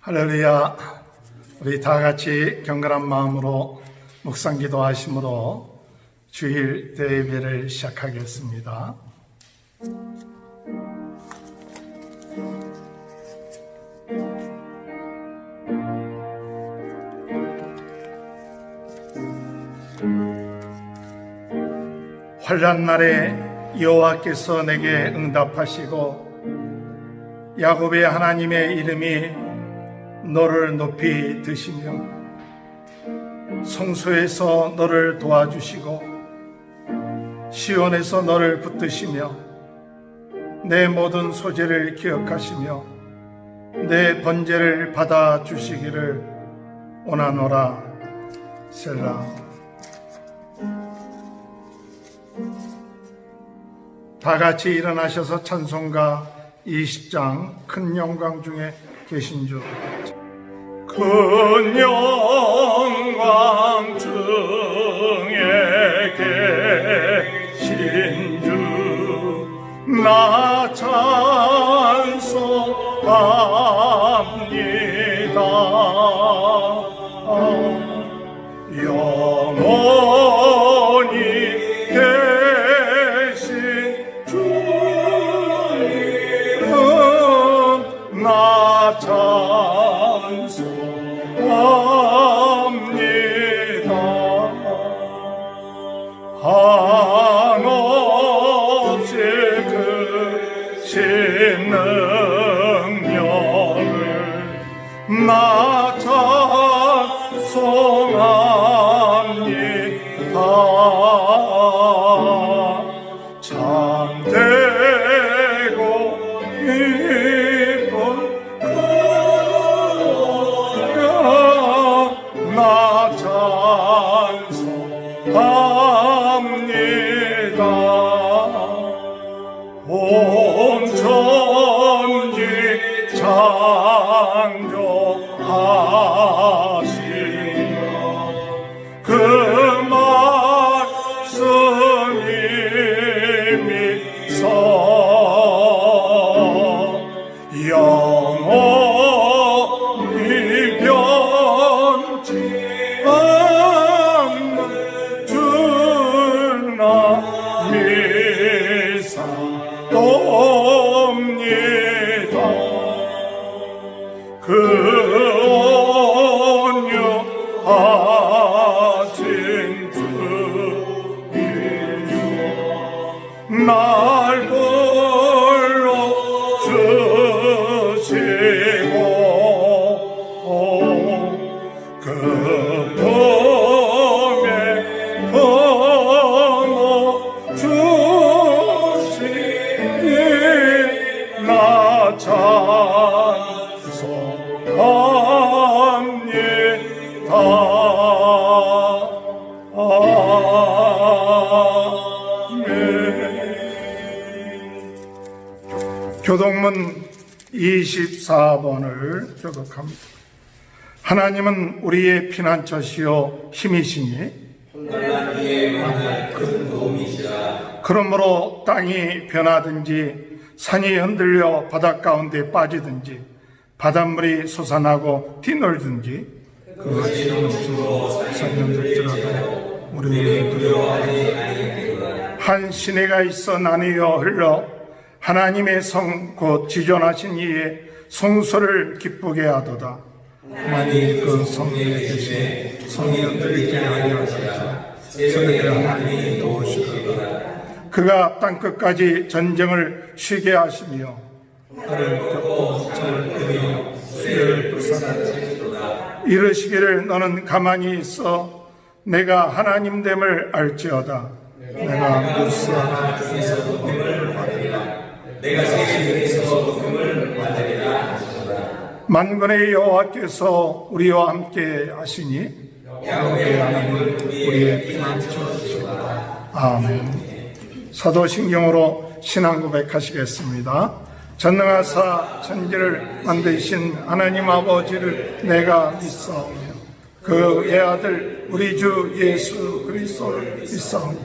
할렐루야. 우리 다 같이 경건한 마음으로 묵상 기도하심으로 주일 대예배를 시작하겠습니다. 환난 날에 여호와께서 내게 응답하시고 야곱의 하나님의 이름이 너를 높이 드시며 성소에서 너를 도와주시고 시온에서 너를 붙드시며 내 모든 소재를 기억하시며 내 번제를 받아주시기를 원하노라. 셀라. 다 같이 일어나셔서 찬송가 20장 큰 영광 중에 계신 주, 큰 영광 중에 계신 주 나 찬송합니다. 영원히 계신 주님 나 찬송합니다. 한없이 크신 능력을 나 찬송합니다. 참되고 이쁜 나 찬송합니다. 온 천지 창조하시며 그 말씀이 믿서 영원히 변치 않는 주나 믿사옵니다. 그 온유하신 주이여 날 불러주시고 그 품에 품어주시니 나 찬송합니다. 교동문 24번을 교독합니다. 하나님은 우리의 피난처시요 힘이시니 큰 도움이시라. 그러므로 땅이 변하든지 산이 흔들려 바닷 가운데 빠지든지 바닷물이 솟아나고 뒤놀든지 그것이 없으로 살면들지라도 우리는 두려워하지 아니하리로다. 한 시내가 있어 나뉘어 흘러 하나님의 성 곧 지존하신 이의 성소를 기쁘게 하도다. 하나님이 그 성에 계시니 성이 흔들리지 아니하시라. 저들의 하나님이 도우시리로다. 그가 땅끝까지 전쟁을 쉬게 하시며 달을 덮고 철을 끄며 수레를 불사르시리로다. 이르시기를 너는 가만히 있어 내가 하나님됨을 알지어다. 내가 무수한 중에서도 금을 받으리라. 내가 세상에서 금을 받으리라. 만군의 여호와께서 우리와 함께 하시니 야곱의 하나님은 우리의 피난처시로다. 아멘. 사도신경으로 신앙 고백하시겠습니다. 전능하사 천지를 만드신 하나님 아버지를 내가 믿사오며 그의 아들 우리 주 예수 그리스도를 믿사오니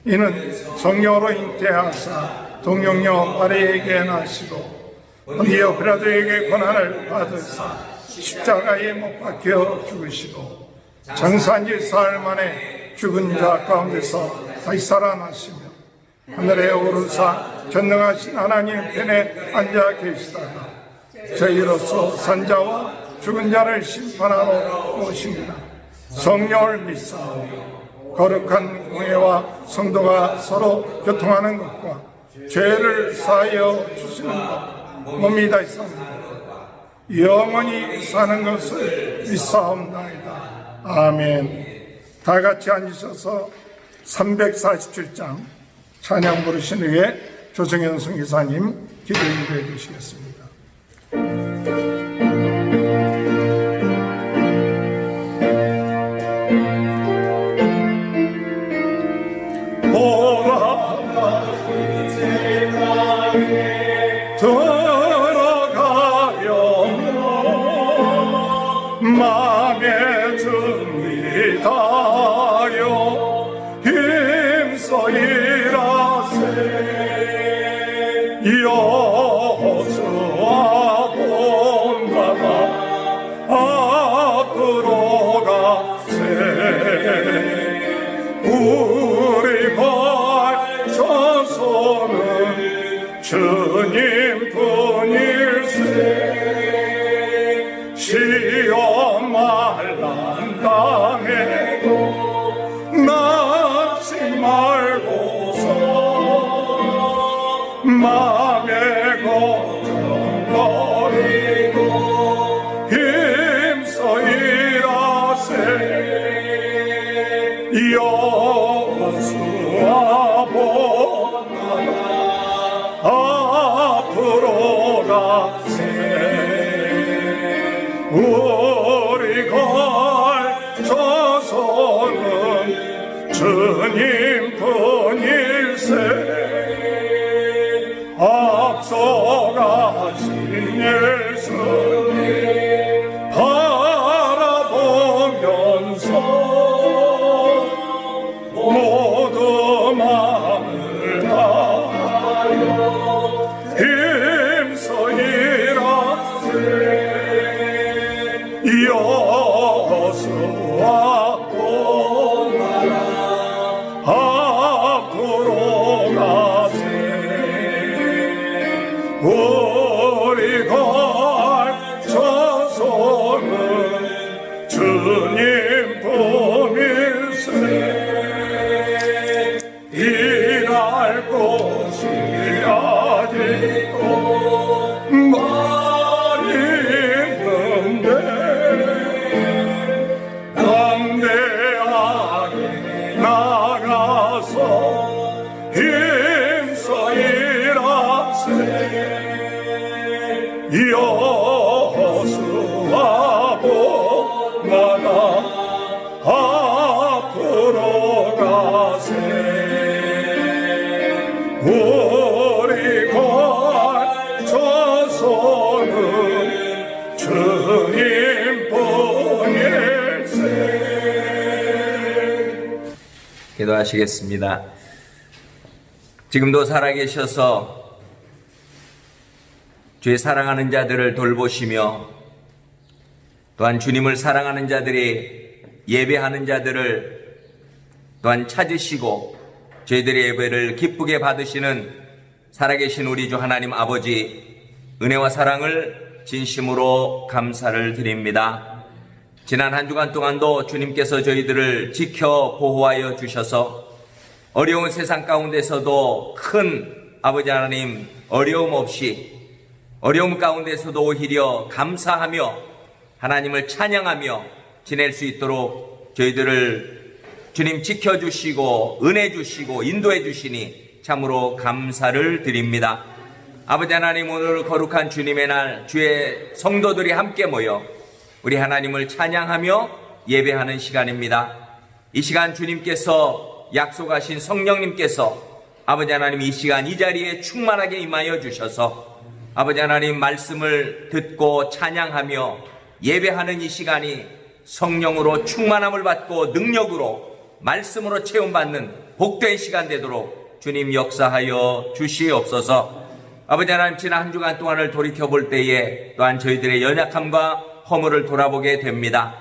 이는 성령으로 잉태하사 동정녀 마리아에게 나시고 본디오 빌라도에게 고난을 받으사 십자가에 못 박혀 죽으시고 장사한 지 사흘 만에 죽은 자 가운데서 다시 살아나시며 하늘에 오르사 전능하신 하나님 편에 앉아 계시다가 저희로서 산자와 죽은 자를 심판하러 오십니다. 성령을 믿사오니 거룩한 공회와 성도가 서로 교통하는 것과 죄를 사하여 주시는 것 몸이 다시 사는 것 영원히 사는 것을 믿사옵나이다. 아멘. 다 같이 앉으셔서 347장 찬양 부르신 후에 조정현 선교사님 기도 인도해 주시겠습니다. 들어가려 맘에 준비 다여 힘써 일하세 여수와 본바다 앞으로 가세 우리 발전소는 주님 뿐일세 시험 말란 땅에도 낙심 말고서 맘에 걱정 버리고 힘써 일하세 여수와 본바다 앞으로 가세 우리 걸쳐서는 주님 뿐일세 앞서가신 예수님 바라보면서 모두 마음을 다하여 힘써 일하세 여수와 본바다 앞으로 가세 우리 걸쳐서는 주님 뿐일세 일할 곳이 아직도 많이 있는데 담대하게 나가서 힘써 일하세 여수와 본바다 앞으로 가세 우리 걸쳐서는 주님 뿐일세. 기도하시겠습니다. 지금도 살아계셔서 주의 사랑하는 자들을 돌보시며 또한 주님을 사랑하는 자들이 예배하는 자들을 또한 찾으시고 저희들의 예배를 기쁘게 받으시는 살아계신 우리 주 하나님 아버지 은혜와 사랑을 진심으로 감사를 드립니다. 지난 한 주간 동안도 주님께서 저희들을 지켜 보호하여 주셔서 어려운 세상 가운데서도 큰 아버지 하나님 어려움 없이 어려움 가운데서도 오히려 감사하며 하나님을 찬양하며 지낼 수 있도록 저희들을 주님 지켜주시고 은혜 주시고 인도해 주시니 참으로 감사를 드립니다. 아버지 하나님, 오늘 거룩한 주님의 날 주의 성도들이 함께 모여 우리 하나님을 찬양하며 예배하는 시간입니다. 이 시간 주님께서 약속하신 성령님께서 아버지 하나님 이 시간 이 자리에 충만하게 임하여 주셔서 아버지 하나님 말씀을 듣고 찬양하며 예배하는 이 시간이 성령으로 충만함을 받고 능력으로 말씀으로 체험받는 복된 시간 되도록 주님 역사하여 주시옵소서. 아버지 하나님, 지난 한 주간 동안을 돌이켜볼 때에 또한 저희들의 연약함과 허물을 돌아보게 됩니다.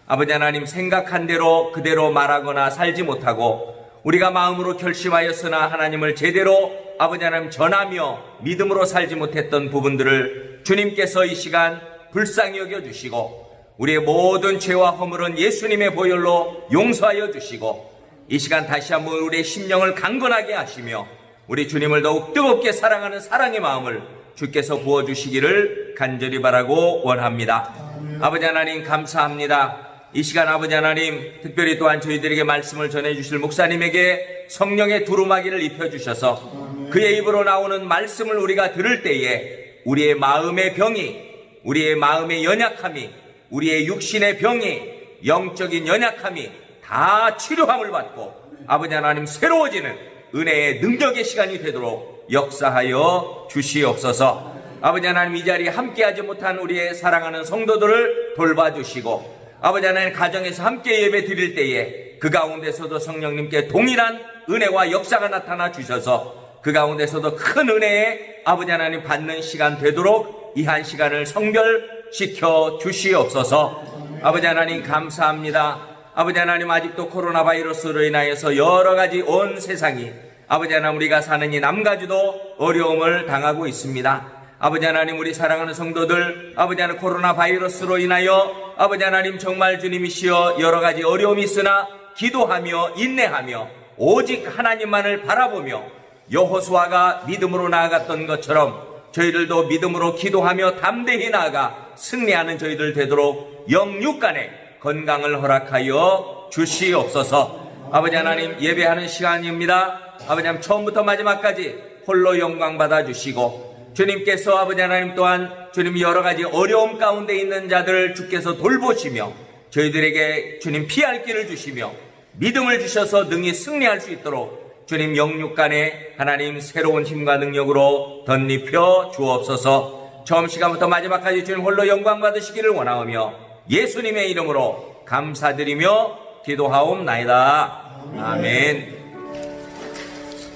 아버지 하나님, 생각한 대로 그대로 말하거나 살지 못하고 우리가 마음으로 결심하였으나 하나님을 제대로 아버지 하나님 전하며 믿음으로 살지 못했던 부분들을 주님께서 이 시간 불쌍히 여겨주시고 우리의 모든 죄와 허물은 예수님의 보혈로 용서하여 주시고 이 시간 다시 한번 우리의 심령을 강건하게 하시며 우리 주님을 더욱 뜨겁게 사랑하는 사랑의 마음을 주께서 부어주시기를 간절히 바라고 원합니다. 아버지 하나님, 감사합니다. 이 시간 아버지 하나님, 특별히 또한 저희들에게 말씀을 전해주실 목사님에게 성령의 두루마기를 입혀주셔서 그의 입으로 나오는 말씀을 우리가 들을 때에 우리의 마음의 병이, 우리의 마음의 연약함이, 우리의 육신의 병이, 영적인 연약함이 다 치료함을 받고 아버지 하나님 새로워지는 은혜의 능력의 시간이 되도록 역사하여 주시옵소서. 아버지 하나님, 이 자리에 함께하지 못한 우리의 사랑하는 성도들을 돌봐주시고 아버지 하나님, 가정에서 함께 예배 드릴 때에 그 가운데서도 성령님께 동일한 은혜와 역사가 나타나 주셔서 그 가운데서도 큰 은혜에 아버지 하나님 받는 시간 되도록 이 한 시간을 성별시켜 주시옵소서. 아버지 하나님, 감사합니다. 아버지 하나님, 아직도 코로나 바이러스로 인하여서 여러 가지 온 세상이 아버지 하나님, 우리가 사는 이 남가주도 어려움을 당하고 있습니다. 아버지 하나님, 우리 사랑하는 성도들 아버지 하나님, 코로나 바이러스로 인하여 아버지 하나님, 정말 주님이시여 여러 가지 어려움이 있으나 기도하며 인내하며 오직 하나님만을 바라보며 여호수아가 믿음으로 나아갔던 것처럼 저희들도 믿음으로 기도하며 담대히 나아가 승리하는 저희들 되도록 영육간에 건강을 허락하여 주시옵소서. 아버지 하나님, 예배하는 시간입니다. 아버지 하나님, 처음부터 마지막까지 홀로 영광 받아 주시고 주님께서 아버지 하나님 또한 주님 여러 가지 어려움 가운데 있는 자들을 주께서 돌보시며 저희들에게 주님 피할 길을 주시며 믿음을 주셔서 능히 승리할 수 있도록 주님 영육간에 하나님 새로운 힘과 능력으로 덧입혀 주옵소서. 처음 시간부터 마지막까지 주님 홀로 영광 받으시기를 원하오며 예수님의 이름으로 감사드리며 기도하옵나이다. 아멘.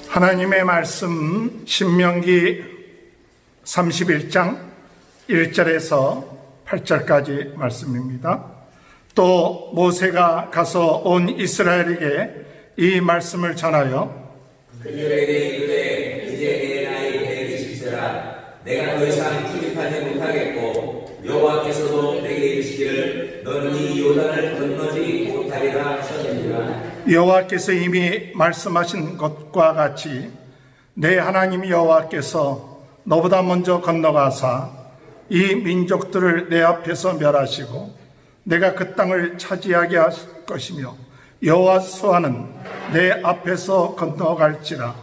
하나님의 말씀 신명기 31장 1절에서 8절까지 말씀입니다. 또 모세가 가서 온 이스라엘에게 이 말씀을 전하여 그들에게 이르되 이제 내 나이 120세라 내가 더 이상 출입하지 못하겠고 여호와께서도 내게 이르시기를 너는 이 요단을 건너지 못하리라 하셨느니라. 여호와께서 이미 말씀하신 것과 같이 내 하나님 여호와께서 너보다 먼저 건너가사 이 민족들을 내 앞에서 멸하시고 내가 그 땅을 차지하게 하실 것이며 여호수아는 내 앞에서 건너갈지라.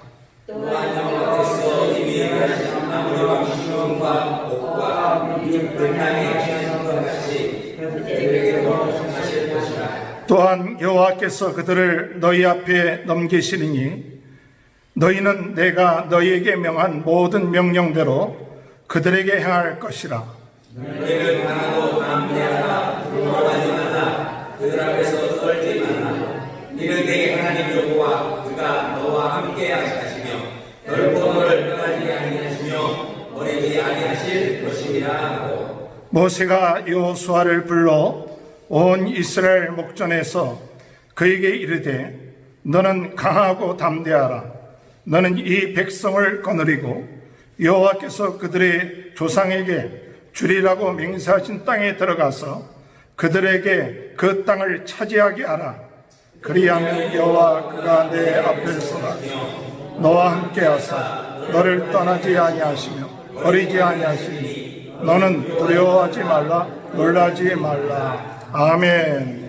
또한 여호와께서 이미 하신 나무와 시온과 옥과 이집트를 향해 하신 것 같이 그들에게도 하실 것이라. 또한 여호와께서 그들을 너희 앞에 넘기시리니 너희는 내가 너희에게 명한 모든 명령대로 그들에게 행할 것이라. 너희는 강하고 담대하라. 두려워하지 말라. 그들 앞에서 떨지 말라. 이는 내 하나님 여호와 그가 너와 함께 하시며 결코 너를 떠나지 아니하시며 버리지 아니하실 것이니라 하고. 모세가 여호수아를 불러 온 이스라엘 목전에서 그에게 이르되 너는 강하고 담대하라. 너는 이 백성을 거느리고 여호와께서 그들의 조상에게 주리라고 맹세하신 땅에 들어가서 그들에게 그 땅을 차지하게 하라. 그리하면 여호와 그가 내 앞에 서라 너와 함께 하사 너를 떠나지 아니하시며 버리지 아니하시니 너는 두려워하지 말라 놀라지 말라. 아멘.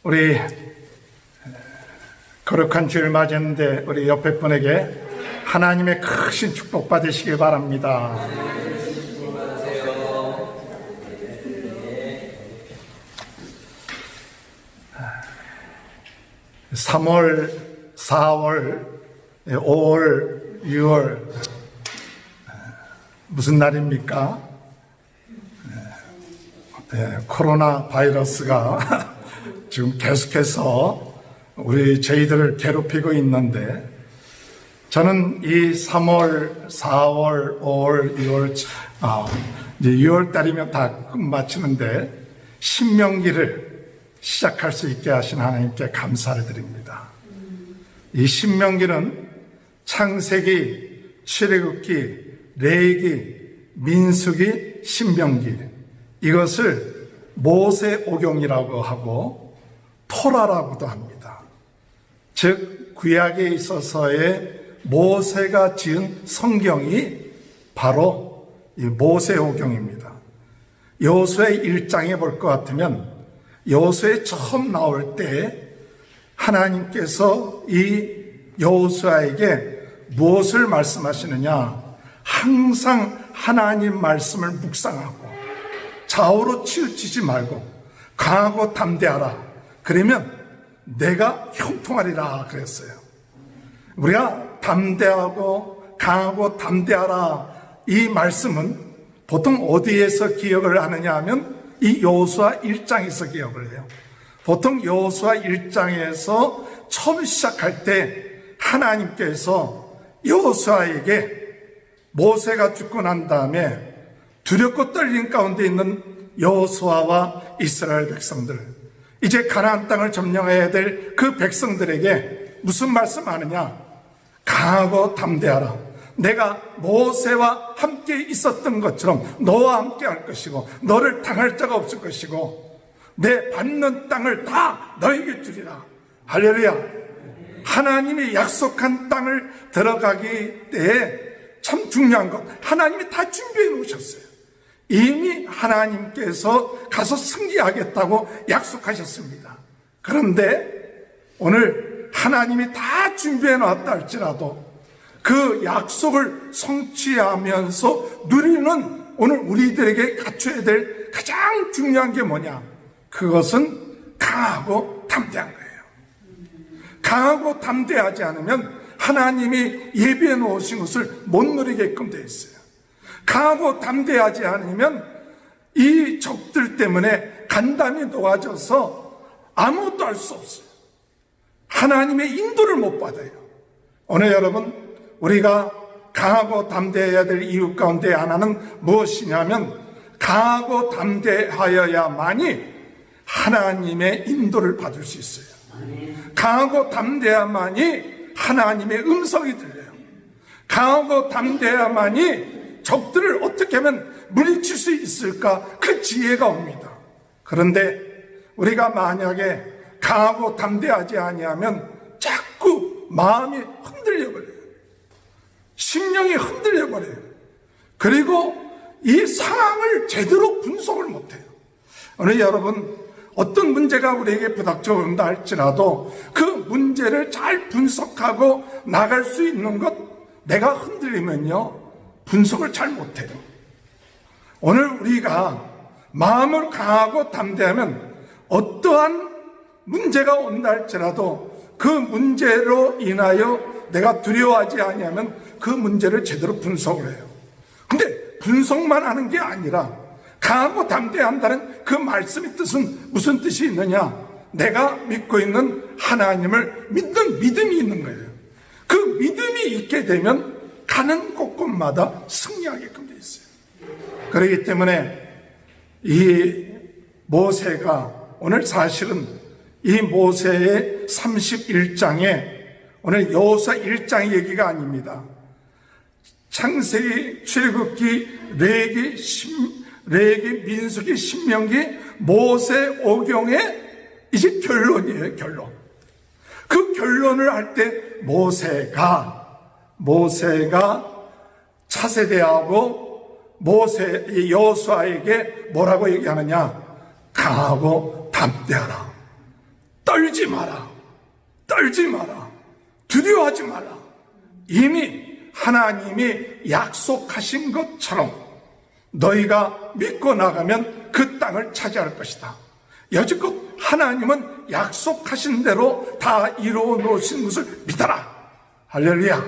우리 거룩한 주일 맞이했는데 우리 옆에 분에게 하나님의 크신 축복 받으시길 바랍니다. 3월, 4월, 5월, 6월 무슨 날입니까? 코로나 바이러스가 지금 계속해서 저희들을 괴롭히고 있는데 저는 이 3월, 4월, 5월, 6월, 이제 6월 달이면 다 끝마치는데 신명기를 시작할 수 있게 하신 하나님께 감사를 드립니다. 이 신명기는 창세기, 출애굽기, 레위기, 민수기, 신명기, 이것을 모세오경이라고 하고 토라라고도 합니다. 즉 구약에 있어서의 모세가 지은 성경이 바로 이 모세오경입니다. 여호수아 1장에 볼 것 같으면 여호수아에 처음 나올 때 하나님께서 이 여호수아에게 무엇을 말씀하시느냐? 항상 하나님 말씀을 묵상하고 좌우로 치우치지 말고 강하고 담대하라. 그러면 내가 형통하리라 그랬어요. 우리가 담대하고 강하고 담대하라, 이 말씀은 보통 어디에서 기억을 하느냐 하면 이 여호수아 1장에서 기억을 해요. 보통 여호수아 1장에서 처음 시작할 때 하나님께서 여호수아에게 모세가 죽고 난 다음에 두렵고 떨림 가운데 있는 여호수아와 이스라엘 백성들, 이제 가나안 땅을 점령해야 될 그 백성들에게 무슨 말씀하느냐? 강하고 담대하라. 내가 모세와 함께 있었던 것처럼 너와 함께 할 것이고 너를 당할 자가 없을 것이고 내 받는 땅을 다 너에게 주리라. 할렐루야. 하나님이 약속한 땅을 들어가기 때에 참 중요한 것, 하나님이 다 준비해 놓으셨어요. 이미 하나님께서 가서 승리하겠다고 약속하셨습니다. 그런데 오늘 하나님이 다 준비해 놨다 할지라도 그 약속을 성취하면서 누리는 오늘 우리들에게 갖춰야 될 가장 중요한 게 뭐냐? 그것은 강하고 담대한 거예요. 강하고 담대하지 않으면 하나님이 예비해 놓으신 것을 못 누리게끔 되어 있어요. 강하고 담대하지 않으면 이 적들 때문에 간담이 놓아져서 아무것도 할 수 없어요. 하나님의 인도를 못 받아요. 오늘 여러분, 우리가 강하고 담대해야 될 이유 가운데 하나는 무엇이냐면 강하고 담대하여야만이 하나님의 인도를 받을 수 있어요. 강하고 담대해야만이 하나님의 음성이 들려요. 강하고 담대해야만이 적들을 어떻게 하면 물리칠 수 있을까? 그 지혜가 옵니다. 그런데 우리가 만약에 강하고 담대하지 아니하면 자꾸 마음이 흔들려 버려요. 심령이 흔들려 버려요. 그리고 이 상황을 제대로 분석을 못해요. 오늘 여러분, 어떤 문제가 우리에게 부닥쳐 온다 할지라도 그 문제를 잘 분석하고 나갈 수 있는 것, 내가 흔들리면요 분석을 잘 못해요. 오늘 우리가 마음을 강하고 담대하면 어떠한 문제가 온다 할지라도 그 문제로 인하여 내가 두려워하지 아니하면 그 문제를 제대로 분석을 해요. 근데 분석만 하는 게 아니라 강하고 담대한다는 그 말씀의 뜻은 무슨 뜻이 있느냐? 내가 믿고 있는 하나님을 믿는 믿음이 있는 거예요. 그 믿음이 있게 되면 가는 곳곳마다 승리하게끔 되어 있어요. 그렇기 때문에 이 모세가 오늘 사실은 이 모세의 31장에 오늘 여호수아 1장 얘기가 아닙니다. 창세기, 출애굽기, 레위기, 민수기, 신명기, 모세오경의 이제 결론이에요. 결론. 그 결론을 할 때 모세가 차세대하고 여호수아에게 뭐라고 얘기하느냐? 강하고 담대하라. 떨지 마라. 두려워하지 마라. 이미 하나님이 약속하신 것처럼 너희가 믿고 나가면 그 땅을 차지할 것이다. 여지껏 하나님은 약속하신 대로 다 이루어 놓으신 것을 믿어라. 할렐루야.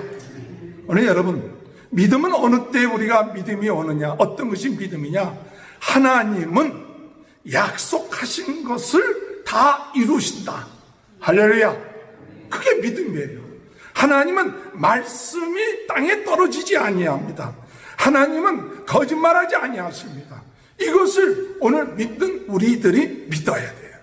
오늘 여러분, 믿음은 어느 때 우리가 믿음이 오느냐? 어떤 것이 믿음이냐? 하나님은 약속하신 것을 다 이루신다. 할렐루야. 그게 믿음이에요. 하나님은 말씀이 땅에 떨어지지 아니합니다. 하나님은 거짓말하지 아니하십니다. 이것을 오늘 믿는 우리들이 믿어야 돼요.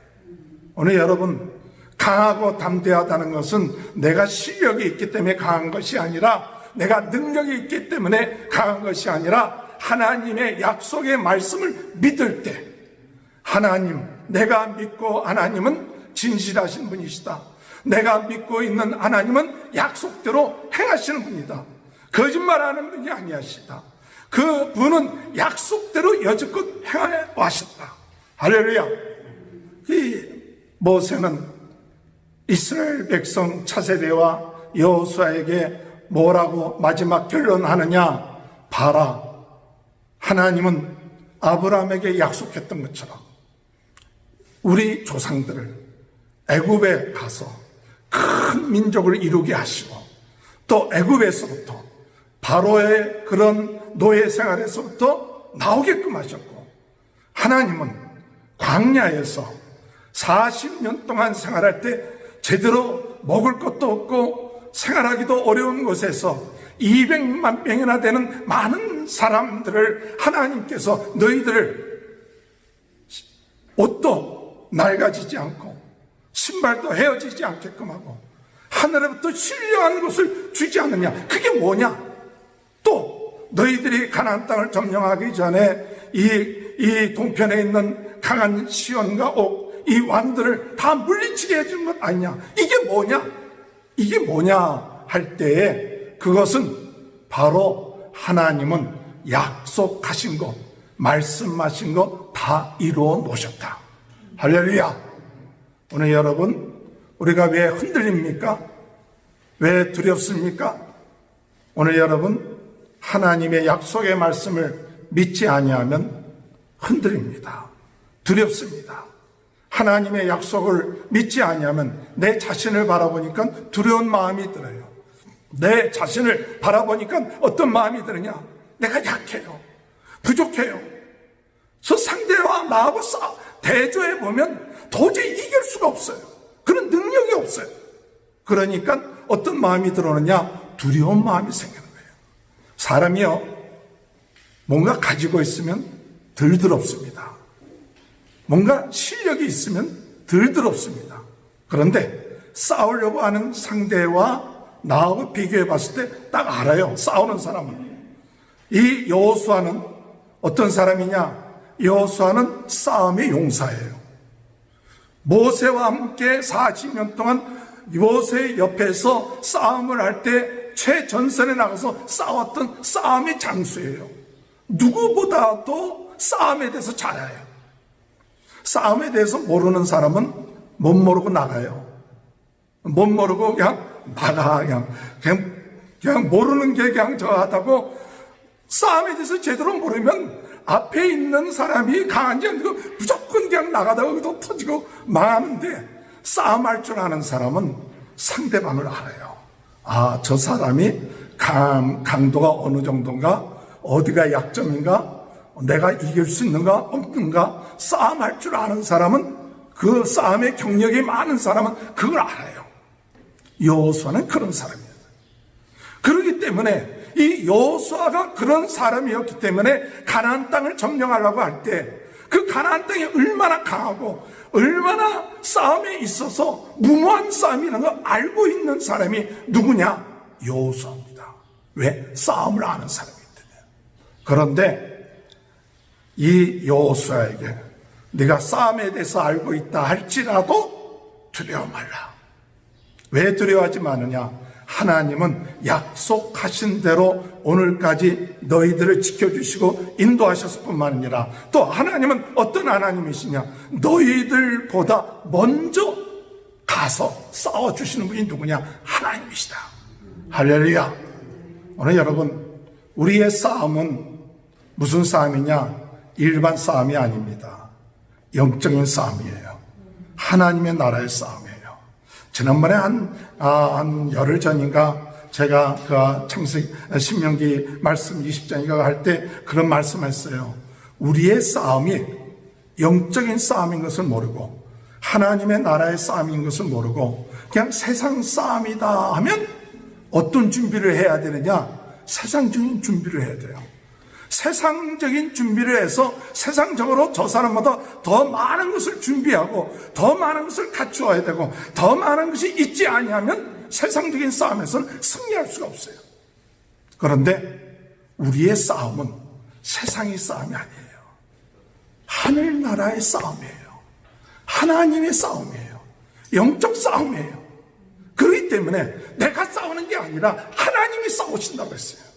오늘 여러분, 강하고 담대하다는 것은 내가 실력이 있기 때문에 강한 것이 아니라, 내가 능력이 있기 때문에 강한 것이 아니라, 하나님의 약속의 말씀을 믿을 때, 하나님, 내가 믿고 하나님은 진실하신 분이시다. 내가 믿고 있는 하나님은 약속대로 행하시는 분이다. 거짓말하는 분이 아니하시다. 그 분은 약속대로 여지껏 행해 왔다. 할렐루야. 이 모세는 이스라엘 백성 차세대와 여호수아에게 뭐라고 마지막 결론하느냐? 봐라, 하나님은 아브라함에게 약속했던 것처럼 우리 조상들을 애굽에 가서 큰 민족을 이루게 하시고, 또 애굽에서부터 바로의 그런 노예 생활에서부터 나오게끔 하셨고, 하나님은 광야에서 40년 동안 생활할 때 제대로 먹을 것도 없고 생활하기도 어려운 곳에서 200만 명이나 되는 많은 사람들을 하나님께서 너희들을 옷도 낡아지지 않고 신발도 헤어지지 않게끔 하고 하늘에부터 신령한 것을 주지 않느냐. 그게 뭐냐? 또 너희들이 가나안 땅을 점령하기 전에 이 동편에 있는 강한 시온과 옥, 이 왕들을 다 물리치게 해준 것 아니냐. 이게 뭐냐? 이게 뭐냐 할 때에 그것은 바로 하나님은 약속하신 것, 말씀하신 것 다 이루어 놓으셨다. 할렐루야. 오늘 여러분, 우리가 왜 흔들립니까? 왜 두렵습니까? 오늘 여러분, 하나님의 약속의 말씀을 믿지 아니하면 흔들립니다. 두렵습니다. 하나님의 약속을 믿지 아니하면 내 자신을 바라보니까 두려운 마음이 들어요. 내 자신을 바라보니까 어떤 마음이 드느냐? 내가 약해요. 부족해요. 저 상대와 나하고 대조해 보면 도저히 이길 수가 없어요. 그런 능력이 없어요. 그러니까 어떤 마음이 들어오느냐? 두려운 마음이 생기는 거예요. 사람이요, 뭔가 가지고 있으면 덜 두렵습니다. 뭔가 실력이 있으면 덜 두렵습니다. 그런데 싸우려고 하는 상대와 나하고 비교해 봤을 때 딱 알아요. 싸우는 사람은. 이 여호수아는 어떤 사람이냐? 여호수아는 싸움의 용사예요. 모세와 함께 40년 동안 모세 옆에서 싸움을 할 때 최전선에 나가서 싸웠던 싸움의 장수예요. 누구보다도 싸움에 대해서 잘 알아요. 싸움에 대해서 모르는 사람은 못 모르고 나가요. 못 모르고 그냥 나가. 그냥 모르는 게 그냥 저하다고, 싸움에 대해서 제대로 모르면 앞에 있는 사람이 강한지 안 되고 무조건 그냥 나가다가 또 터지고 망하는데, 싸움할 줄 아는 사람은 상대방을 알아요. 아, 저 사람이 강도가 어느 정도인가? 어디가 약점인가? 내가 이길 수 있는가? 없는가? 싸움할 줄 아는 사람은, 그 싸움의 경력이 많은 사람은 그걸 알아요. 여호수아는 그런 사람이에요. 그렇기 때문에 이 여호수아가 그런 사람이었기 때문에 가나안 땅을 점령하려고 할 때 그 가나안 땅이 얼마나 강하고 얼마나 싸움에 있어서 무모한 싸움이라는 걸 알고 있는 사람이 누구냐? 여호수아입니다. 왜? 싸움을 아는 사람이기 때문에. 그런데 이 여호수아에게 네가 싸움에 대해서 알고 있다 할지라도 두려워 말라. 왜 두려워하지 마느냐? 하나님은 약속하신 대로 오늘까지 너희들을 지켜주시고 인도하셨을 뿐만 아니라, 또 하나님은 어떤 하나님이시냐? 너희들보다 먼저 가서 싸워주시는 분이 누구냐? 하나님이시다. 할렐루야. 오늘 여러분, 우리의 싸움은 무슨 싸움이냐? 일반 싸움이 아닙니다. 영적인 싸움이에요. 하나님의 나라의 싸움이에요. 지난번에 한 열흘 전인가 제가 그 창세기 신명기 말씀 20장인가 할 때 그런 말씀했어요. 우리의 싸움이 영적인 싸움인 것을 모르고 하나님의 나라의 싸움인 것을 모르고 그냥 세상 싸움이다 하면 어떤 준비를 해야 되느냐? 세상적인 준비를 해야 돼요. 세상적인 준비를 해서 세상적으로 저 사람보다 더 많은 것을 준비하고 더 많은 것을 갖추어야 되고 더 많은 것이 있지 아니하면 세상적인 싸움에서는 승리할 수가 없어요. 그런데 우리의 싸움은 세상의 싸움이 아니에요. 하늘나라의 싸움이에요. 하나님의 싸움이에요. 영적 싸움이에요. 그렇기 때문에 내가 싸우는 게 아니라 하나님이 싸우신다고 했어요.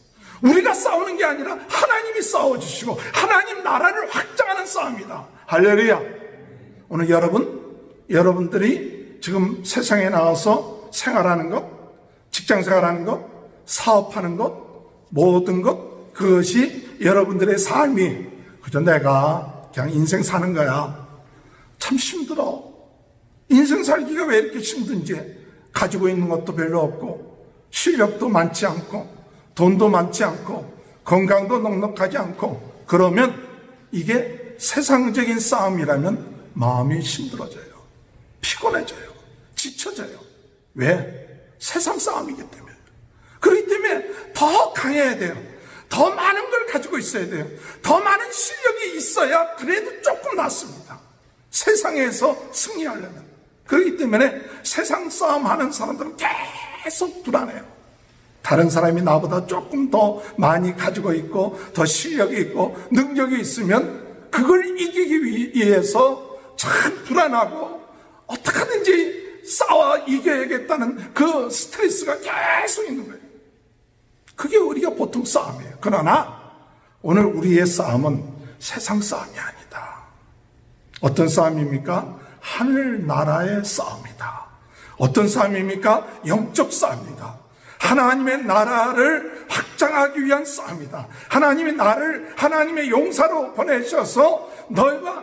우리가 싸우는 게 아니라 하나님이 싸워주시고 하나님 나라를 확장하는 싸움이다. 할렐루야. 오늘 여러분들이 지금 세상에 나와서 생활하는 것, 직장 생활하는 것, 사업하는 것, 모든 것, 그것이 여러분들의 삶이 그저 내가 그냥 인생 사는 거야. 참 힘들어. 인생 살기가 왜 이렇게 힘든지. 가지고 있는 것도 별로 없고 실력도 많지 않고 돈도 많지 않고 건강도 넉넉하지 않고 그러면 이게 세상적인 싸움이라면 마음이 힘들어져요. 피곤해져요. 지쳐져요. 왜? 세상 싸움이기 때문에. 그렇기 때문에 더 강해야 돼요. 더 많은 걸 가지고 있어야 돼요. 더 많은 실력이 있어야 그래도 조금 낫습니다. 세상에서 승리하려면. 그렇기 때문에 세상 싸움하는 사람들은 계속 불안해요. 다른 사람이 나보다 조금 더 많이 가지고 있고 더 실력이 있고 능력이 있으면 그걸 이기기 위해서 참 불안하고 어떻게 하든지 싸워 이겨야겠다는 그 스트레스가 계속 있는 거예요. 그게 우리가 보통 싸움이에요. 그러나 오늘 우리의 싸움은 세상 싸움이 아니다. 어떤 싸움입니까? 하늘나라의 싸움이다. 어떤 싸움입니까? 영적 싸움이다. 하나님의 나라를 확장하기 위한 싸움이다. 하나님의 나를 하나님의 용사로 보내셔서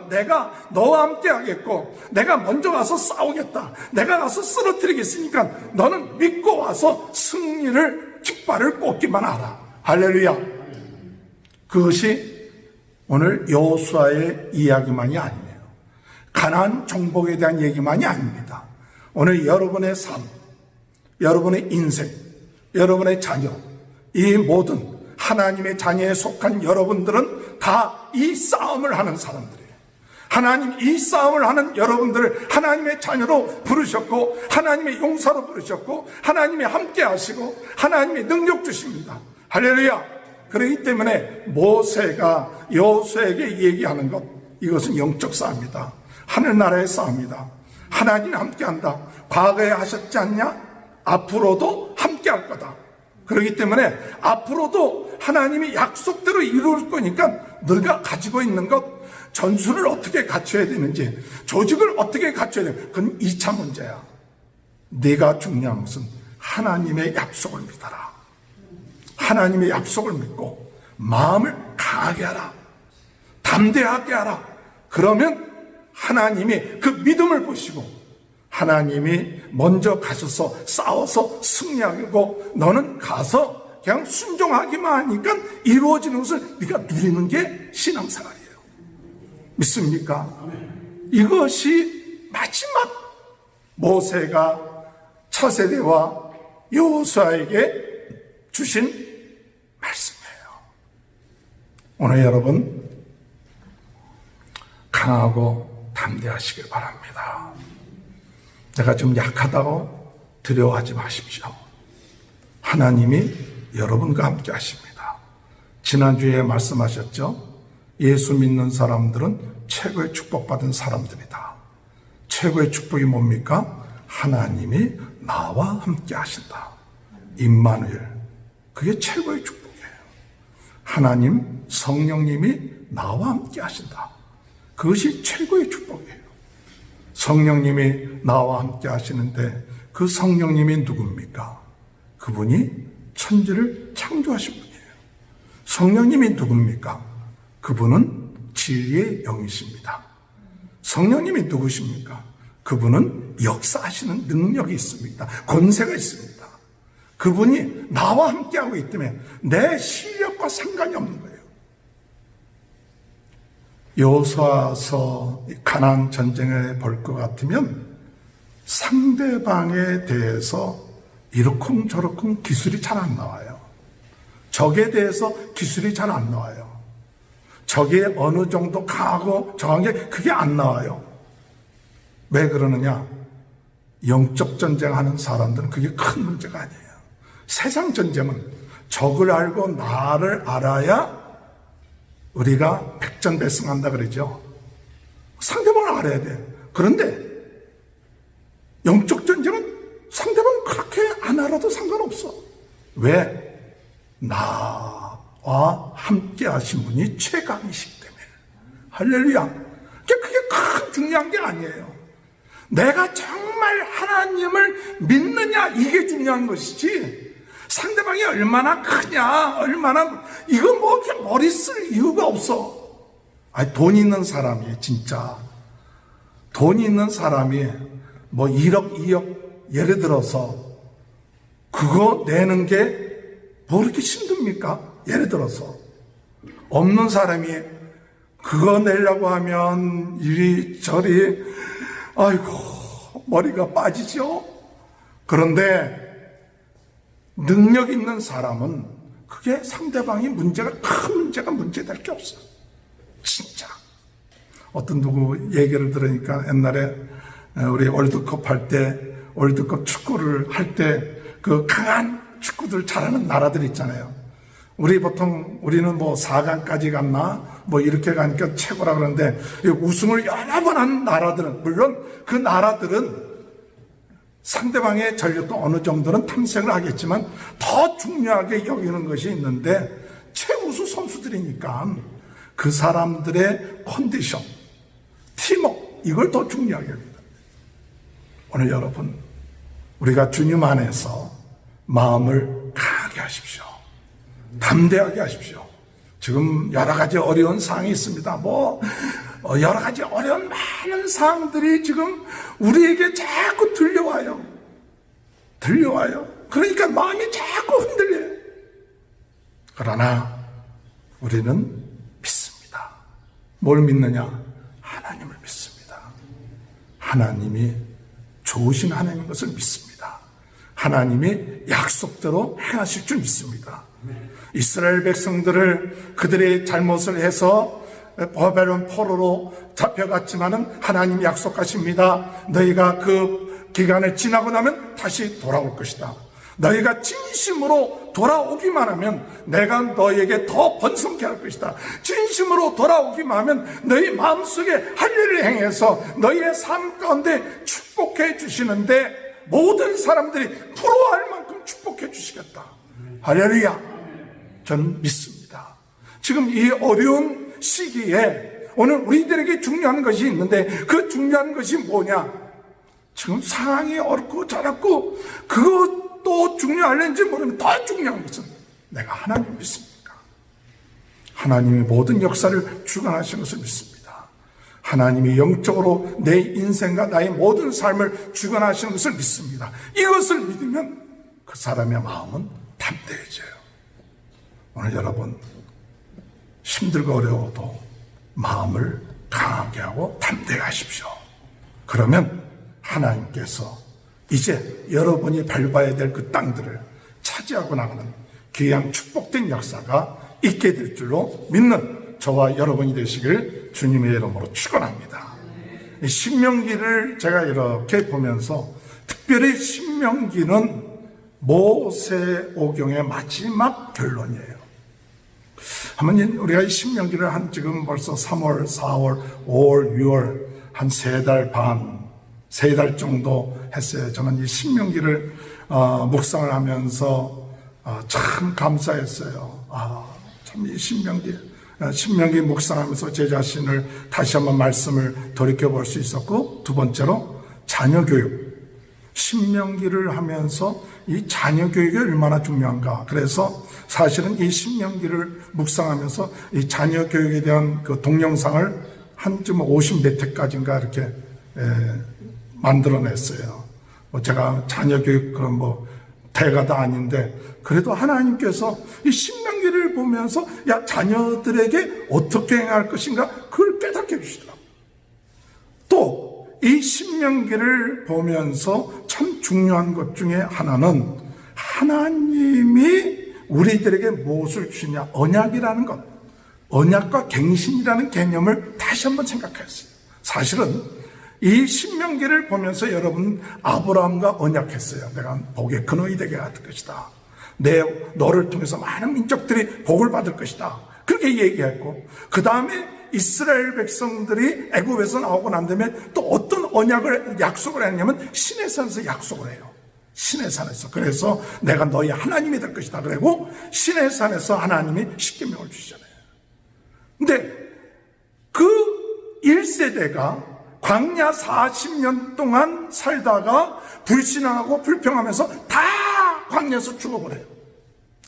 내가 너와 함께 하겠고 내가 먼저 가서 싸우겠다. 내가 가서 쓰러뜨리겠으니까 너는 믿고 와서 승리를 깃발을 꽂기만 하라. 할렐루야. 그것이 오늘 여호수아의 이야기만이 아니에요. 가나안 정복에 대한 얘기만이 아닙니다. 오늘 여러분의 삶, 여러분의 인생, 여러분의 자녀, 이 모든 하나님의 자녀에 속한 여러분들은 다 이 싸움을 하는 사람들이에요. 하나님 이 싸움을 하는 여러분들을 하나님의 자녀로 부르셨고 하나님의 용사로 부르셨고 하나님이 함께 하시고 하나님의 능력 주십니다. 할렐루야. 그렇기 때문에 모세가 여호수아에게 얘기하는 것, 이것은 영적 싸움이다. 하늘나라의 싸움이다. 하나님이 함께한다. 과거에 하셨지 않냐? 앞으로도 함께할 거다. 그렇기 때문에 앞으로도 하나님이 약속대로 이룰 거니까 너가 가지고 있는 것, 전술을 어떻게 갖춰야 되는지, 조직을 어떻게 갖춰야 되는지, 그건 2차 문제야. 네가 중요한 것은 하나님의 약속을 믿어라. 하나님의 약속을 믿고 마음을 강하게 하라. 담대하게 하라. 그러면 하나님이 그 믿음을 보시고 하나님이 먼저 가셔서 싸워서 승리하고 너는 가서 그냥 순종하기만 하니까 이루어지는 것을 네가 누리는 게 신앙생활이에요. 믿습니까? 이것이 마지막 모세가 차세대와 여호수아에게 주신 말씀이에요. 오늘 여러분 강하고 담대하시길 바랍니다. 내가 좀 약하다고 두려워하지 마십시오. 하나님이 여러분과 함께 하십니다. 지난주에 말씀하셨죠? 예수 믿는 사람들은 최고의 축복받은 사람들이다. 최고의 축복이 뭡니까? 하나님이 나와 함께 하신다. 임마누엘. 그게 최고의 축복이에요. 하나님 성령님이 나와 함께 하신다. 그것이 최고의 축복이에요. 성령님이 나와 함께 하시는데 그 성령님이 누굽니까? 그분이 천지를 창조하신 분이에요. 성령님이 누굽니까? 그분은 진리의 영이십니다. 성령님이 누구십니까? 그분은 역사하시는 능력이 있습니다. 권세가 있습니다. 그분이 나와 함께하고 있기 때문에 내 실력과 상관이 없는 거예요. 여호수아서 가나안 전쟁을 볼 것 같으면 상대방에 대해서 이러쿵 저러쿵 기술이 잘 안 나와요. 적에 대해서 기술이 잘 안 나와요. 적이 어느 정도 강하고 정한 게 그게 안 나와요. 왜 그러느냐? 영적 전쟁하는 사람들은 그게 큰 문제가 아니에요. 세상 전쟁은 적을 알고 나를 알아야 우리가 백전백승한다 그러죠. 상대방을 알아야 돼. 그런데 영적 전쟁은 상대방 그렇게 안 알아도 상관없어. 왜? 나와 함께 하신 분이 최강이시기 때문에. 할렐루야. 그게 큰 중요한 게 아니에요. 내가 정말 하나님을 믿느냐, 이게 중요한 것이지, 상대방이 얼마나 크냐, 얼마나, 이거 뭐 이렇게 머리 쓸 이유가 없어. 아니, 돈 있는 사람이, 진짜. 돈 있는 사람이 뭐 1억, 2억, 예를 들어서, 그거 내는 게 뭐 이렇게 힘듭니까? 예를 들어서. 없는 사람이 그거 내려고 하면 이리저리, 아이고, 머리가 빠지죠? 그런데 능력 있는 사람은 그게 상대방이 큰 문제가 문제될 게 없어. 진짜. 어떤 누구 얘기를 들으니까 옛날에 우리 월드컵 할 때, 월드컵 축구를 할 때 그 강한 축구들 잘하는 나라들 있잖아요. 우리는 뭐 4강까지 갔나? 뭐 이렇게 가니까 최고라 그러는데, 우승을 여러 번 한 나라들은, 물론 그 나라들은 상대방의 전력도 어느 정도는 탐색을 하겠지만 더 중요하게 여기는 것이 있는데, 최우수 선수들이니까 그 사람들의 컨디션, 팀워크, 이걸 더 중요하게 합니다. 오늘 여러분, 우리가 주님 안에서 마음을 강하게 하십시오. 담대하게 하십시오. 지금 여러 가지 어려운 사항이 있습니다. 여러 가지 어려운 많은 사항들이 지금 우리에게 자꾸 들려와요. 그러니까 마음이 자꾸 흔들려요. 그러나 우리는 믿습니다. 뭘 믿느냐? 하나님을 믿습니다. 하나님이 좋으신 하나님인 것을 믿습니다. 하나님이 약속대로 행하실 줄 믿습니다. 이스라엘 백성들을 그들의 잘못을 해서 바벨론 포로로 잡혀갔지만은 하나님이 약속하십니다. 너희가 그 기간을 지나고 나면 다시 돌아올 것이다. 너희가 진심으로 돌아오기만 하면 내가 너희에게 더 번성케 할 것이다. 진심으로 돌아오기만 하면 너희 마음속에 할례를 행해서 너희의 삶 가운데 축복해 주시는데 모든 사람들이 부러워할 만큼 축복해 주시겠다. 할렐루야. 저는 믿습니다. 지금 이 어려운 시기에 오늘 우리들에게 중요한 것이 있는데, 그 중요한 것이 뭐냐? 지금 상황이 어렵고 저렵고 그것도 중요할는지 모르면 더 중요한 것은 내가 하나님을 믿습니까? 하나님의 모든 역사를 주관하시는 것을 믿습니다. 하나님이 영적으로 내 인생과 나의 모든 삶을 주관하시는 것을 믿습니다. 이것을 믿으면 그 사람의 마음은 담대해져요. 오늘 여러분, 힘들고 어려워도 마음을 강하게 하고 담대하십시오. 그러면 하나님께서 이제 여러분이 밟아야 될 그 땅들을 차지하고 나가는 귀한 축복된 역사가 있게 될 줄로 믿는 저와 여러분이 되시길 주님의 이름으로 축원합니다. 신명기를 제가 이렇게 보면서 특별히 신명기는 모세오경의 마지막 결론이에요. 한번 우리가 이 신명기를 지금 벌써 3월, 4월, 5월, 6월 한 3달 반, 3달 정도 했어요. 저는 이 신명기를 묵상을 하면서 참 감사했어요. 참 이 신명기 묵상하면서 제 자신을 다시 한번 말씀을 돌이켜볼 수 있었고, 두 번째로 자녀교육. 신명기를 하면서 이 자녀교육이 얼마나 중요한가. 그래서 사실은 이 신명기를 묵상하면서 이 자녀교육에 대한 그 동영상을 한 좀 50몇 회까지인가 이렇게 만들어냈어요. 제가 자녀교육 그런 대가도 아닌데, 그래도 하나님께서 이 신명기를 보면서 자녀들에게 어떻게 행할 것인가, 그걸 깨닫게 해주시더라고요. 또 이 신명기를 보면서 참 중요한 것 중에 하나는 하나님이 우리들에게 무엇을 주냐? 언약이라는 것, 언약과 갱신이라는 개념을 다시 한번 생각했어요. 사실은 이 신명기를 보면서 여러분, 아브라함과 언약했어요. 내가 복의 근원이 되게 할 것이다. 너를 통해서 많은 민족들이 복을 받을 것이다. 그렇게 얘기했고, 그 다음에 이스라엘 백성들이 애굽에서 나오고 난 다음에 또 어떤 언약을 약속을 했냐면 신의 산에서 약속을 해요. 신의 산에서. 그래서 내가 너희 하나님이 될 것이다. 그리고 신의 산에서 하나님이 십계명을 주시잖아요. 근데 그 1세대가 광야 40년 동안 살다가 불신앙하고 불평하면서 다 광야에서 죽어버려요.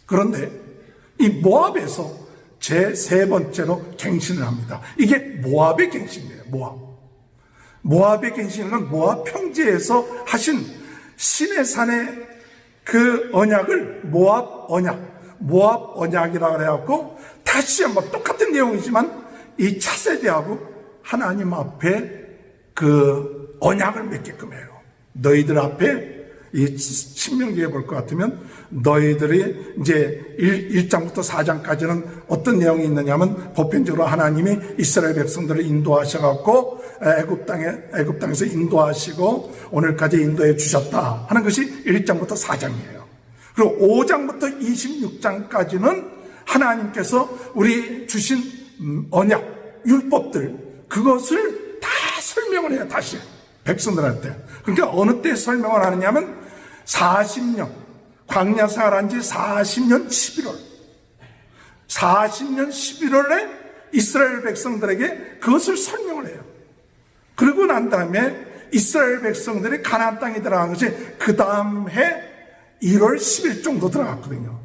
그런데 이 모압에서 제 세 번째로 갱신을 합니다. 이게 모압의 갱신이에요. 모압의 갱신은 모압 평지에서 하신 신의 산의 그 언약을 모압 언약이라고 해갖고 다시 한번 똑같은 내용이지만 이 차세대하고 하나님 앞에 그 언약을 맺게끔 해요. 너희들 앞에 이 신명기에 볼 것 같으면 너희들이 이제 1장부터 4장까지는 어떤 내용이 있느냐면 보편적으로 하나님이 이스라엘 백성들을 인도하셔갖고 애굽 땅에서 인도하시고 오늘까지 인도해 주셨다 하는 것이 1장부터 4장이에요. 그리고 5장부터 26장까지는 하나님께서 우리 주신 언약, 율법들 그것을 다 설명을 해요. 다시 백성들한테. 그러니까 어느 때 설명을 하느냐면 40년 광야 생활한 지 40년 11월에 이스라엘 백성들에게 그것을 설명을 해요. 그러고 난 다음에 이스라엘 백성들이 가나안 땅에 들어간 것이 그 다음 해 1월 10일 정도 들어갔거든요.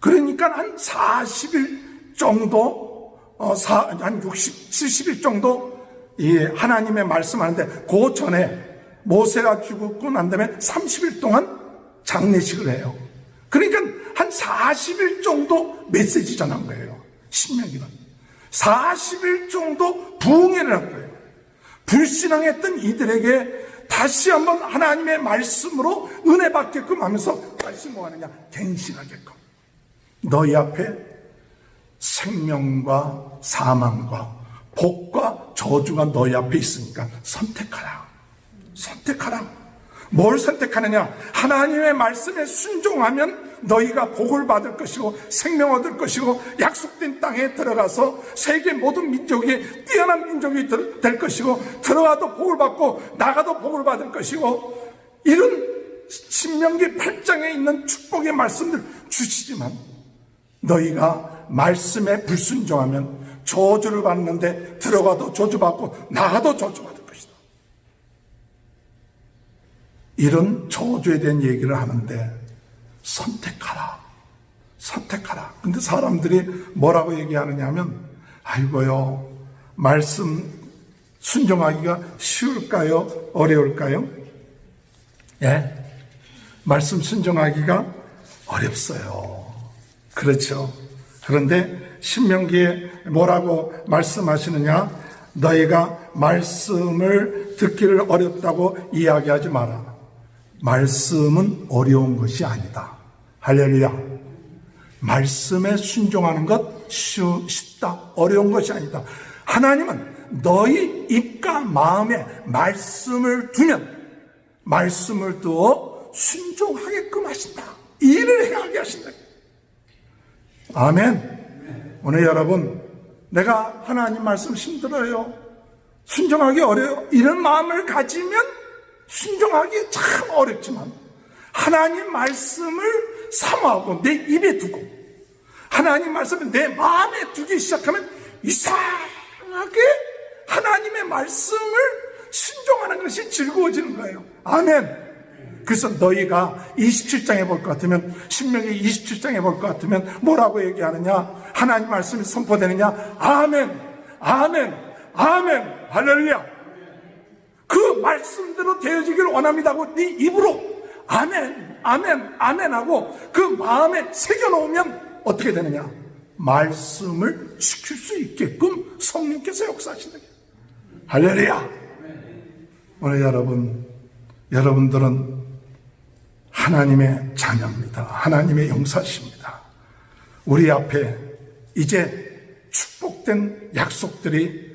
그러니까 한 40일 정도 한 60, 70일 정도 이 하나님의 말씀하는데 그 전에 모세가 죽고 난 다음에 30일 동안 장례식을 해요. 그러니까 한 40일 정도 메시지 전한 거예요. 신명기는 40일 정도 부흥회를 한 거예요. 불신앙했던 이들에게 다시 한번 하나님의 말씀으로 은혜 받게끔 하면서 말씀 뭐 하느냐? 갱신하게끔. 너희 앞에 생명과 사망과 복과 저주가 너희 앞에 있으니까 선택하라. 뭘 선택하느냐? 하나님의 말씀에 순종하면 너희가 복을 받을 것이고 생명 얻을 것이고 약속된 땅에 들어가서 세계 모든 민족이 뛰어난 민족이 될 것이고 들어가도 복을 받고 나가도 복을 받을 것이고 이런 신명기 8장에 있는 축복의 말씀들 주시지만 너희가 말씀에 불순종하면 저주를 받는데 들어가도 저주받고 나가도 저주받을 것이다. 이런 저주에 대한 얘기를 하는데 선택하라. 근데 사람들이 뭐라고 얘기하느냐 하면 아이고요, 말씀 순종하기가 쉬울까요? 어려울까요? 예? 말씀 순종하기가 어렵어요. 그렇죠. 그런데 신명기에 뭐라고 말씀하시느냐? 너희가 말씀을 듣기를 어렵다고 이야기하지 마라. 말씀은 어려운 것이 아니다. 할렐루야. 말씀에 순종하는 것 쉽다. 어려운 것이 아니다. 하나님은 너희 입과 마음에 말씀을 두면 말씀을 두어 순종하게끔 하신다. 일을 행하게 하신다. 아멘. 오늘 여러분, 내가 하나님 말씀 힘들어요, 순종하기 어려워요, 이런 마음을 가지면 순종하기 참 어렵지만 하나님 말씀을 사모하고 내 입에 두고 하나님 말씀을 내 마음에 두기 시작하면 이상하게 하나님의 말씀을 순종하는 것이 즐거워지는 거예요. 아멘. 그래서 너희가 27장에 볼 것 같으면, 신명기 27장에 볼 것 같으면 뭐라고 얘기하느냐? 하나님 말씀이 선포되느냐? 아멘, 아멘, 아멘, 할렐루야. 그 말씀대로 되어지기를 원합니다 하고 네 입으로 아멘, 아멘, 아멘 하고 그 마음에 새겨놓으면 어떻게 되느냐? 말씀을 지킬 수 있게끔 성령께서 역사하신다. 할렐루야. 오늘 여러분들은 하나님의 자녀입니다. 하나님의 용사십니다. 우리 앞에 이제 축복된 약속들이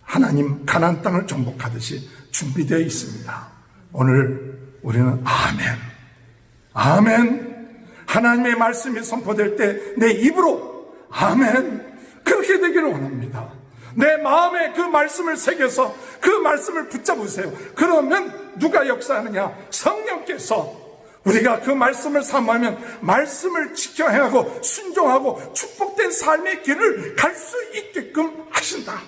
하나님 가나안 땅을 정복하듯이 준비되어 있습니다. 오늘 우리는 아멘, 하나님의 말씀이 선포될 때 내 입으로 아멘, 그렇게 되기를 원합니다. 내 마음에 그 말씀을 새겨서 그 말씀을 붙잡으세요. 그러면 누가 역사하느냐? 성령께서. 우리가 그 말씀을 사모하면 말씀을 지켜 행하고 순종하고 축복된 삶의 길을 갈 수 있게끔 하신다.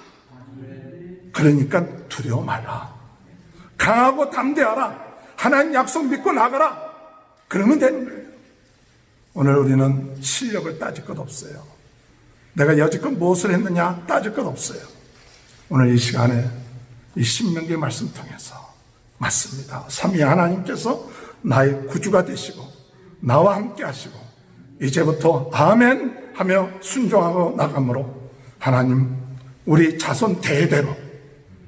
그러니까 두려워 말라. 강하고 담대하라. 하나님 약속 믿고 나가라. 그러면 되는 거예요. 오늘 우리는 실력을 따질 것 없어요. 내가 여지껏 무엇을 했느냐 따질 것 없어요. 오늘 이 시간에 이 신명기 말씀 통해서 맞습니다. 삼위 하나님께서 나의 구주가 되시고 나와 함께 하시고 이제부터 아멘 하며 순종하고 나감으로 하나님 우리 자손 대대로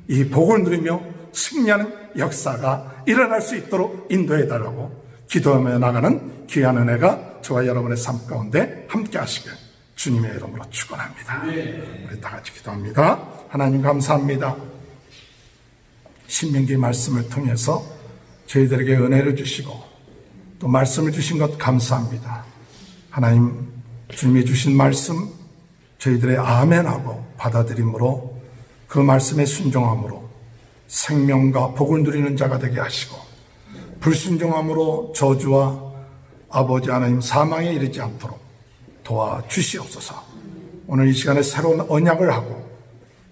이 복을 누리며 승리하는 역사가 일어날 수 있도록 인도해달라고 기도하며 나가는 귀한 은혜가 저와 여러분의 삶 가운데 함께 하시길 주님의 이름으로 축원합니다. 우리 다 같이 기도합니다. 하나님 감사합니다. 신명기 말씀을 통해서 저희들에게 은혜를 주시고 또 말씀을 주신 것 감사합니다. 하나님 주님이 주신 말씀 저희들의 아멘하고 받아들임으로 그 말씀에 순종함으로 생명과 복을 누리는 자가 되게 하시고 불순종함으로 저주와 아버지 하나님 사망에 이르지 않도록 도와주시옵소서. 오늘 이 시간에 새로운 언약을 하고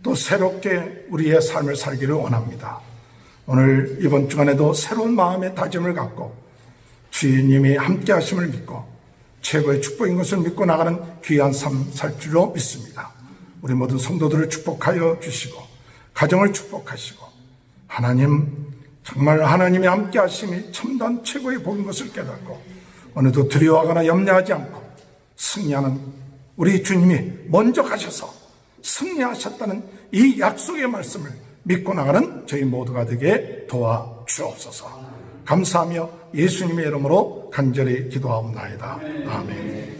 또 새롭게 우리의 삶을 살기를 원합니다. 오늘 이번 주간에도 새로운 마음의 다짐을 갖고 주님이 함께 하심을 믿고 최고의 축복인 것을 믿고 나가는 귀한 삶 살 줄로 믿습니다. 우리 모든 성도들을 축복하여 주시고 가정을 축복하시고 하나님 정말 하나님의 함께 하심이 참단 최고의 복인 것을 깨닫고 오늘도 두려워하거나 염려하지 않고 승리하는 우리 주님이 먼저 가셔서 승리하셨다는 이 약속의 말씀을 믿고 나가는 저희 모두가 되게 도와주옵소서. 감사하며 예수님의 이름으로 간절히 기도하옵나이다. 아멘.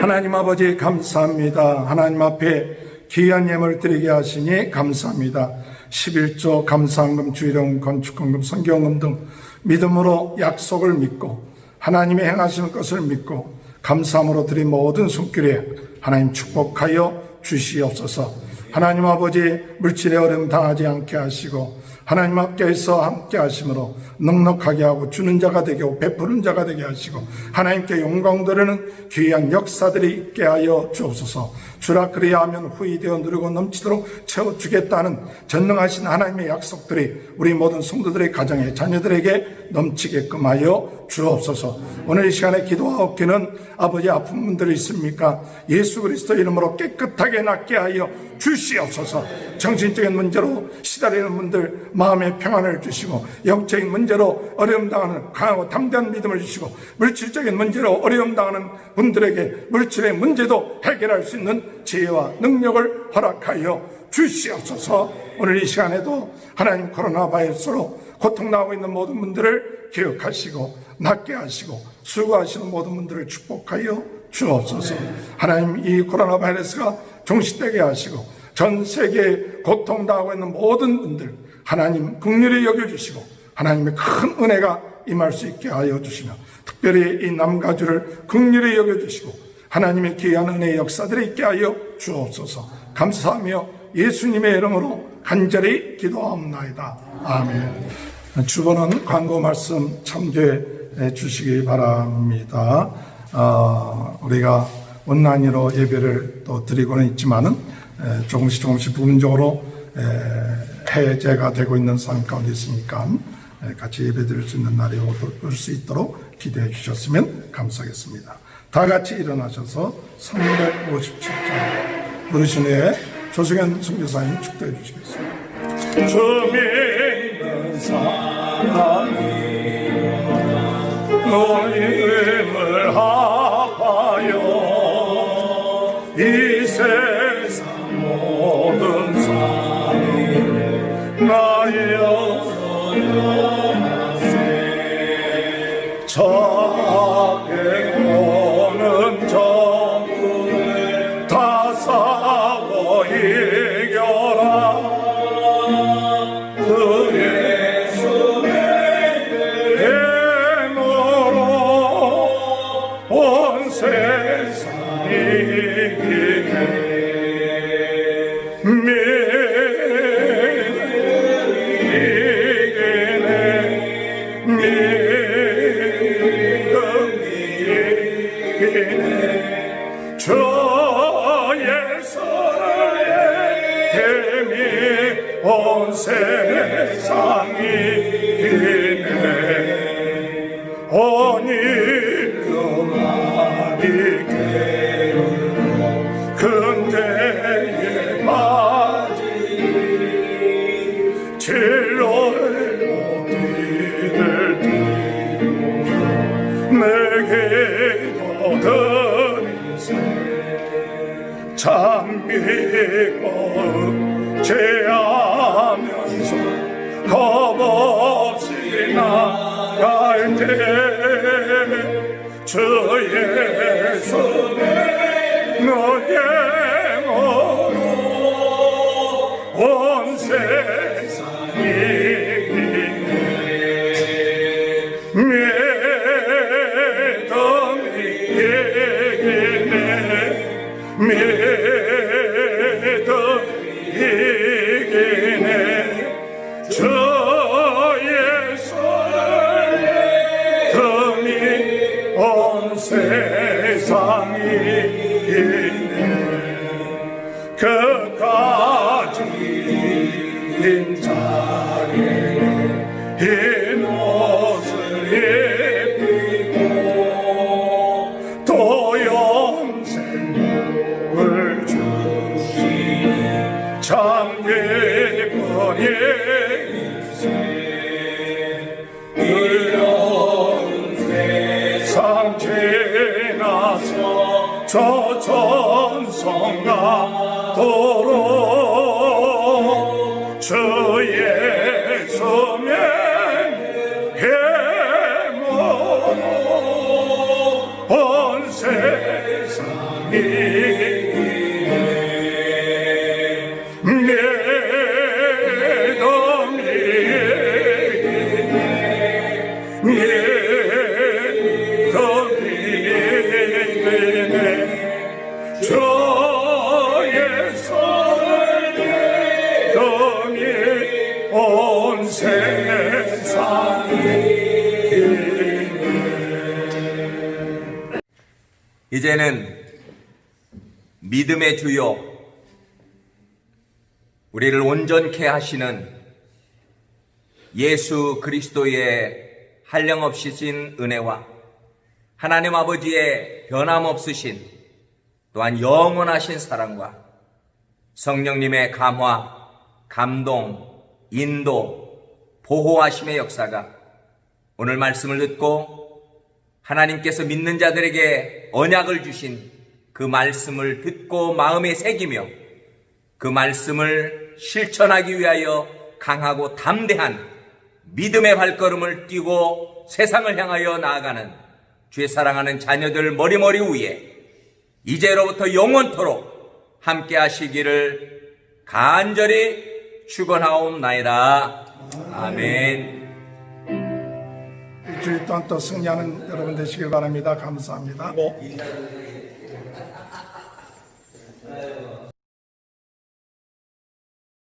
하나님 아버지 감사합니다. 하나님 앞에 귀한 예물을 드리게 하시니 감사합니다. 11조 감사헌금, 주일용 건축헌금, 선교헌금 등 믿음으로 약속을 믿고 하나님의 행하시는 것을 믿고 감사함으로 드린 모든 손길에 하나님 축복하여 주시옵소서. 하나님 아버지 물질의 어려움 당하지 않게 하시고 하나님 앞에서 함께 하심으로 넉넉하게 하고 주는 자가 되게 하고 베푸는 자가 되게 하시고 하나님께 영광 돌리는 귀한 역사들이 있게 하여 주옵소서. 주라 그리하면 후이되어 누리고 넘치도록 채워주겠다는 전능하신 하나님의 약속들이 우리 모든 성도들의 가정에 자녀들에게 넘치게끔 하여 주옵소서. 오늘 이 시간에 기도하옵기는 아버지 아픈 분들이 있습니까? 예수 그리스도 이름으로 깨끗하게 낫게 하여 주시옵소서. 정신적인 문제로 시달리는 분들 마음의 평안을 주시고 영적인 문제로 어려움 당하는 강하고 담대한 믿음을 주시고 물질적인 문제로 어려움 당하는 분들에게 물질의 문제도 해결할 수 있는 지혜와 능력을 허락하여 주시옵소서. 오늘 이 시간에도 하나님 코로나 바이러스로 고통당하고 있는 모든 분들을 기억하시고 낫게 하시고 수고하시는 모든 분들을 축복하여 주옵소서. 하나님 이 코로나 바이러스가 종식되게 하시고 전 세계에 고통당하고 있는 모든 분들 하나님 긍휼히 여겨주시고 하나님의 큰 은혜가 임할 수 있게 하여 주시며 특별히 이 남가주를 긍휼히 여겨주시고 하나님의 귀한 은혜의 역사들이 있게 하여 주옵소서. 감사하며 예수님의 이름으로 간절히 기도하옵나이다. 아멘. 주보는 광고 말씀 참조해 주시기 바랍니다. 우리가 온라인으로 예배를 또 드리고는 있지만은 조금씩 부분적으로 해제가 되고 있는 상황 가운데 있으니까 같이 예배 드릴 수 있는 날이 올 수 있도록 기대해 주셨으면 감사하겠습니다. 다 같이 일어나셔서 357장 부르신 후에 조승현 선교사님 축도해 주시겠습니다. 주 믿는 사람이 너희 힘을 합하여 이 세상 적에 오는 적을 다 싸워 이겨라. 그 예수의 힘으로 온 세상이 이기네. 주의 사랑의 힘이 온 세상이 이기네. 오늘도 많이 게을러 근대에 빠진 진로를 못 이를 내게도 드리세. 참 믿고 제하면서 겁없이 나갈 때 주 예수의 너의 온 세상이 이기네. 주의 손을 금이 온 세상이 이기네. 그까지 인자에 흰 옷을 입히고 또 영생을 주시니 참 기쁘니 어려운 세상 지나서 저 천성가 도로 주 예수면 힘으로 온 세상이 주의 손을 금이 온 세상이 이제는 믿음의 주요 우리를 온전케 하시는 예수 그리스도의 한량없으신 은혜와 하나님 아버지의 변함없으신 또한 영원하신 사랑과 성령님의 감화, 감동, 인도, 보호하심의 역사가 오늘 말씀을 듣고 하나님께서 믿는 자들에게 언약을 주신 그 말씀을 듣고 마음에 새기며 그 말씀을 실천하기 위하여 강하고 담대한 믿음의 발걸음을 띄고 세상을 향하여 나아가는 주의 사랑하는 자녀들 머리머리 위에 이제로부터 영원토록 함께 하시기를 간절히 축원하옵나이다. 아멘. 일주일 동안 또 승리하는 여러분 되시길 바랍니다. 감사합니다.